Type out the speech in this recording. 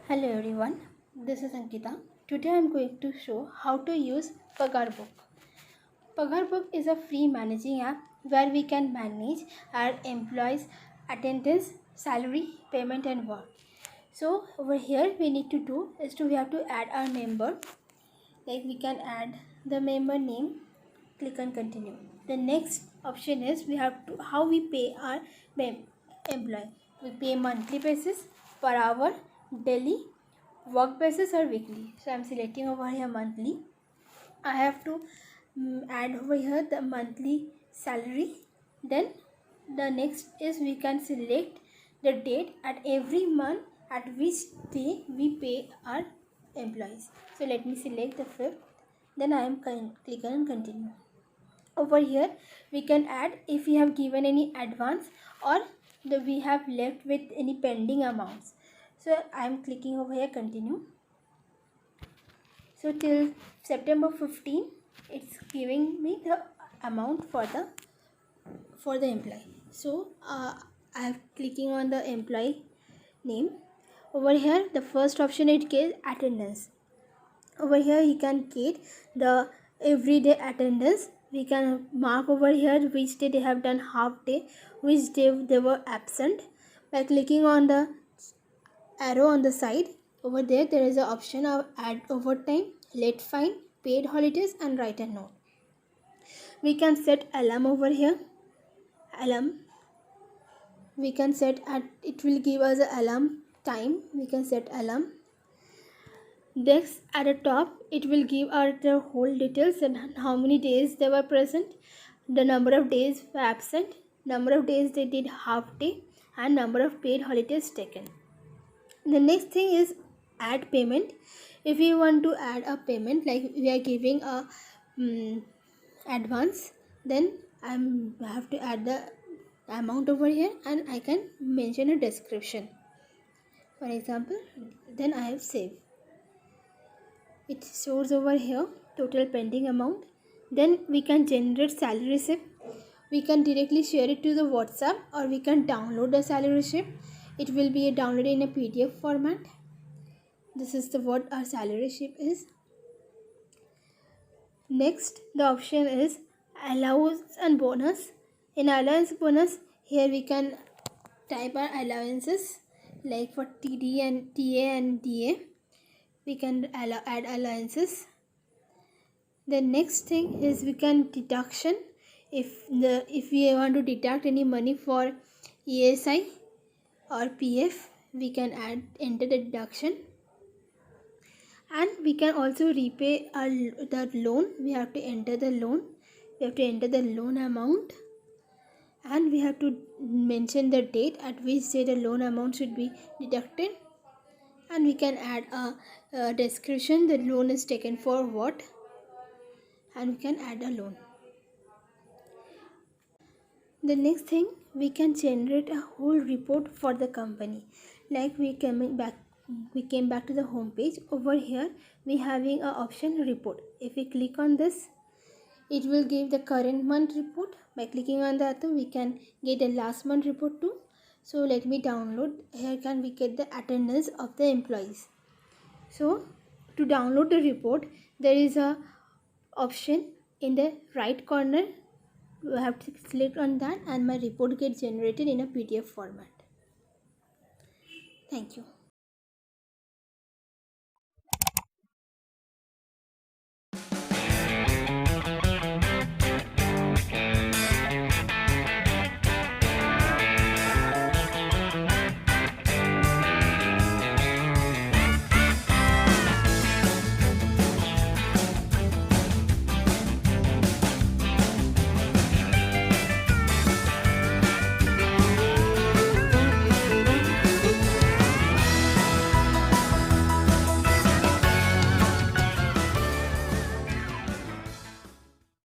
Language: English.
Hello everyone, this is Ankita. Today I am going to show how to use Pagarbook. Pagarbook is a free managing app where we can manage our employees' attendance, salary, payment and work. So over here we have to add our member. Like we can add the member name, click on continue. The next option is we have to how we pay our employee. We pay monthly basis, per hour, daily, work basis or weekly. So I'm selecting over here monthly. I have to add over here the monthly salary. Then the next is we can select the date at every month at which day we pay our employees. So let me select the 5th. Then I am click on continue. Over here we can add if we have given any advance or we have left with any pending amounts. So I am clicking over here continue. So till September 15 it's giving me the amount for the employee. So I am clicking on the employee name. Over here the first option it gives attendance. Over here he can get the everyday attendance. We can mark over here which day they have done half day, which day they were absent. By clicking on the arrow on the side, over there is an option of add overtime, late fine, paid holidays and write a note. We can set alarm over here. Alarm. We can set it will give us an alarm time. We can set alarm. Next at the top it will give out the whole details and how many days they were present, the number of days were absent, number of days they did half day and number of paid holidays taken. The next thing is add payment. If you want to add a payment, like we are giving a advance, then I have to add the amount over here and I can mention a description. For example, then I have saved. It shows over here total pending amount. Then we can generate salary receipt. We can directly share it to the WhatsApp or we can download the salary receipt. It will be downloaded in a PDF format. This is what our salary receipt is. Next, the option is allowance and bonus. In allowance bonus, here we can type our allowances like for TD and TA and DA. We can add allowances. The next thing is we can deduction. If we want to deduct any money for ESI or PF, we can enter the deduction. And we can also repay the loan. We have to enter the loan. We have to enter the loan amount. And we have to mention the date at which day the loan amount should be deducted. And we can add a description, the loan is taken for what, and we can add a loan. The next thing, we can generate a whole report for the company. Like we came back to the home page. Over here we having a option report. If we click on this, it will give the current month report. By clicking on that, we can get the last month report too. So let me download. Here can we get the attendance of the employees. So to download the report, there is a option in the right corner. You have to click on that and my report gets generated in a PDF format. Thank you.